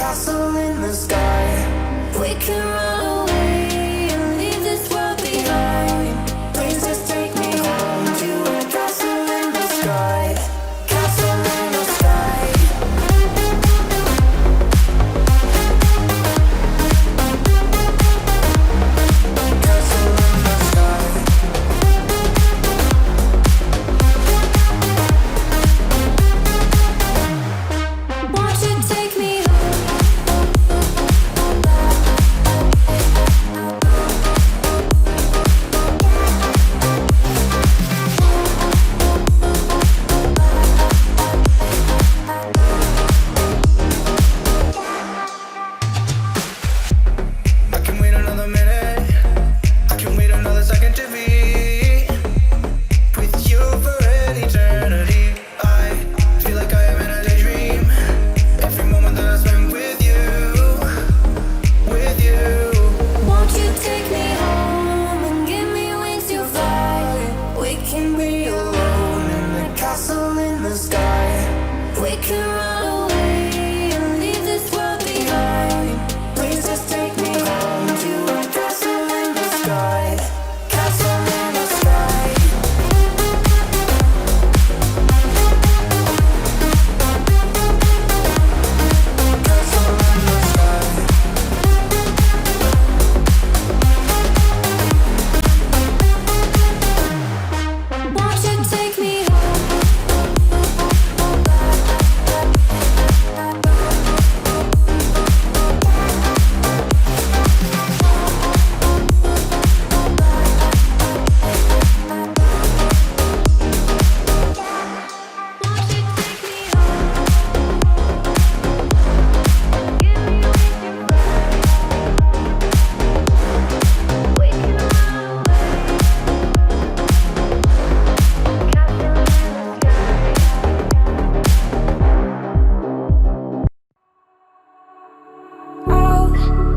castle in the sky. We can run away and leave this world behind. Please just take me home to a castle in the sky. Castle in the sky. Castle in the sky. Won't you take me I can wait another minute. I can wait another second to be with you for an eternity. I feel like I am in a daydream. Every moment that I spend with you, with you. Won't you take me home and give me wings to fly? We can be alone in the castle in the sky. We can run away and leave this world behind. Please just take me home to a castle in the sky. Castle in the sky. Castle in the sky. Won't you take me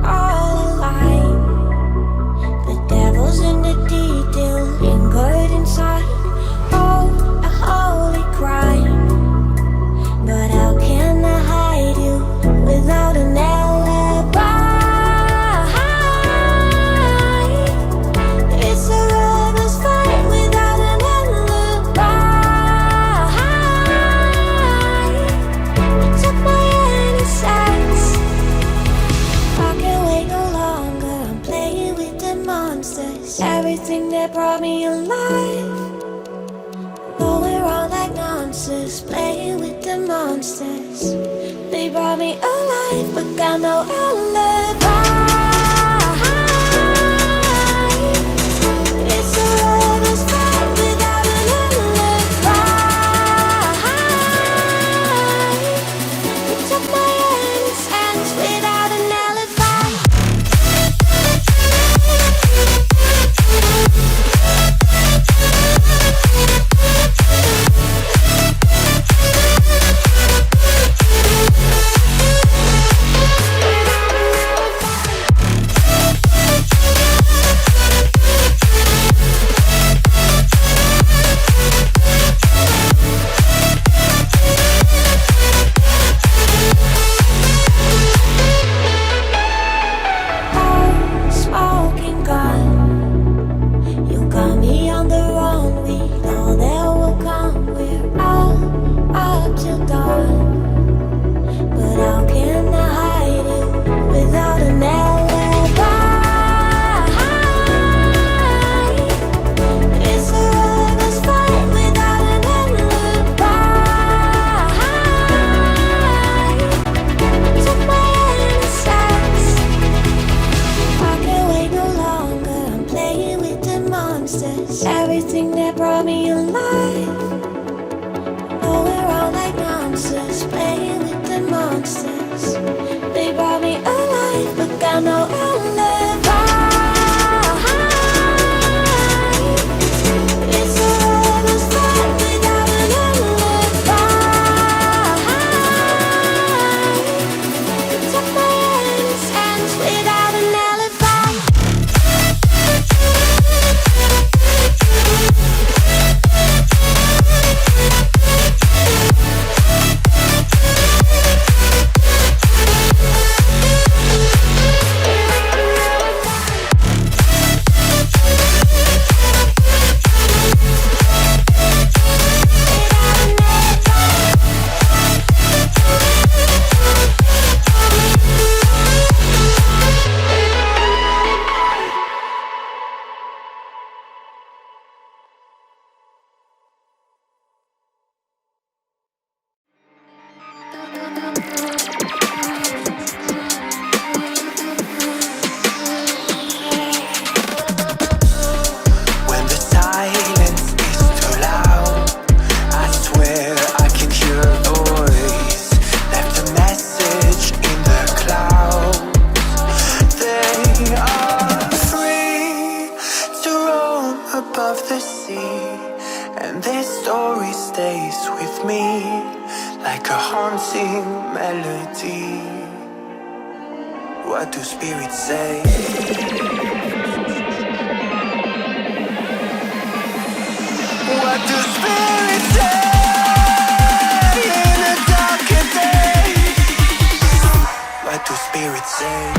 all alive? The devil's in the detail, lingered inside. Oh, a holy crime. But how can I hide you without an alibi? It's a lover's fight without an alibi. You took my innocence. I can't wait no longer. I'm playing with the monsters. Everything that brought me alive. Going around like nonsense. Playing with the monsters. They brought me alive, but got no alibi. It's a lover's fight without an alibi. You took my innocence without an alibi. Oh, smoking gun. You got me on the run. We know that will come. We're all up till dawn. But how can I hide you without an alibi? It's a lover's fight without an alibi. Took my innocence. I can't wait no longer. I'm playing with the monsters. Everything that brought me alive. Going around like nonsense. Playing with the monsters. They brought me alive, but got no alibi. It's a lover's fight without an alibi. You took my innocence without an alibi. melody. What do spirits say? What do spirits say in a darker day? What do spirits say?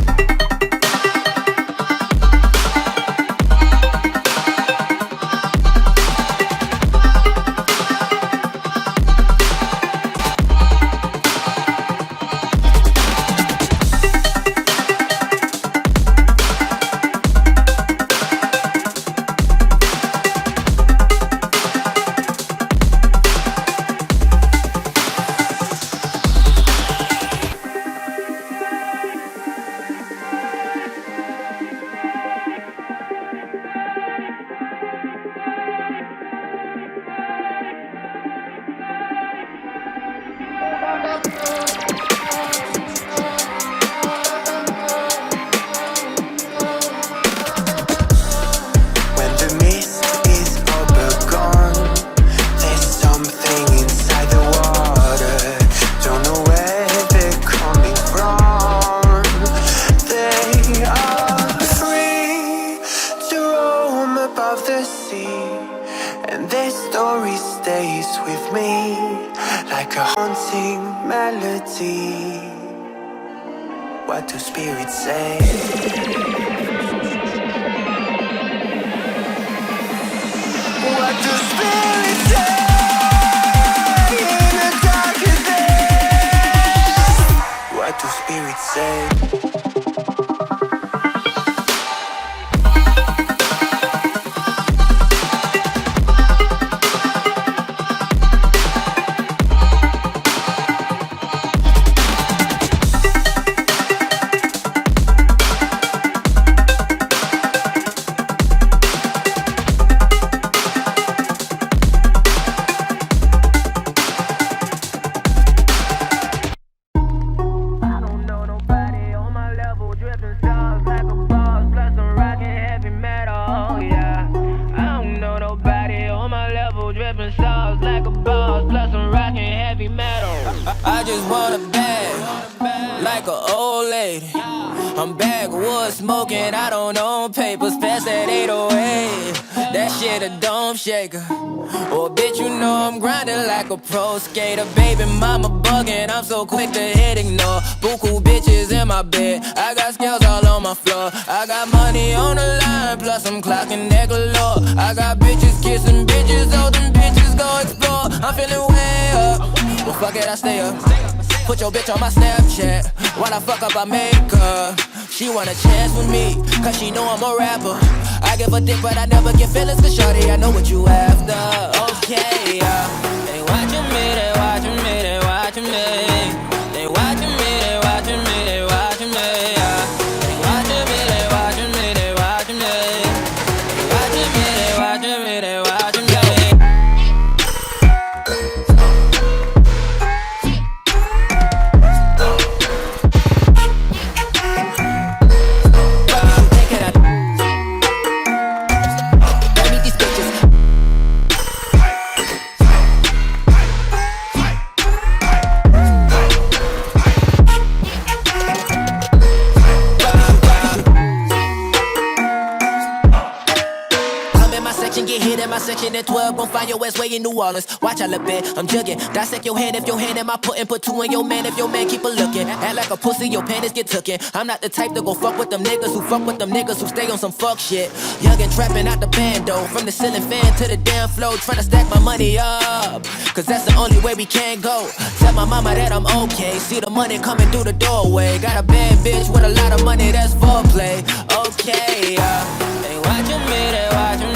What do spirits say? What do spirits say in a darker day? What do spirits say? I just want a bag, like an old lady. I'm backwoods smoking, I don't own papers, past that 808. That shit a dome shaker. Oh bitch, you know I'm grinding like a pro skater. Baby mama bugging, I'm so quick to hit ignore. Buku bitches in my bed, I got scales all on my floor. I got money on the line, plus I'm clocking that galore. I got bitches kissing bitches, oh them bitches go explore. I'm feeling way up, well fuck it, I stay up. Put your bitch on my Snapchat, while I fuck up I make her. She want a chance with me, cause she know I'm a rapper. I give a dick but I never get feelings, cause shorty I know what you after. Okay, they watching me, they watching me, they watching me. They watching me, they watching me, they watching me. They watching me, they watching me, they watching me. They watching me, they watching me, they watching me. Get hit in my section at 12, gon' find your ass way in New Orleans. Watch out a bit, I'm jugging. Dissect your hand if your hand in my pudding. Put two in your man if your man keep a looking. Act like a pussy, your panties get tookin'. I'm not the type to go fuck with them niggas who fuck with them niggas who stay on some fuck shit. Young and trapping out the bando, from the ceiling fan to the damn floor, tryna stack my money up, cause that's the only way we can go. Tell my mama that I'm okay, see the money coming through the doorway. Got a bad bitch with a lot of money, that's foreplay. Okay, they watching me, they watching me.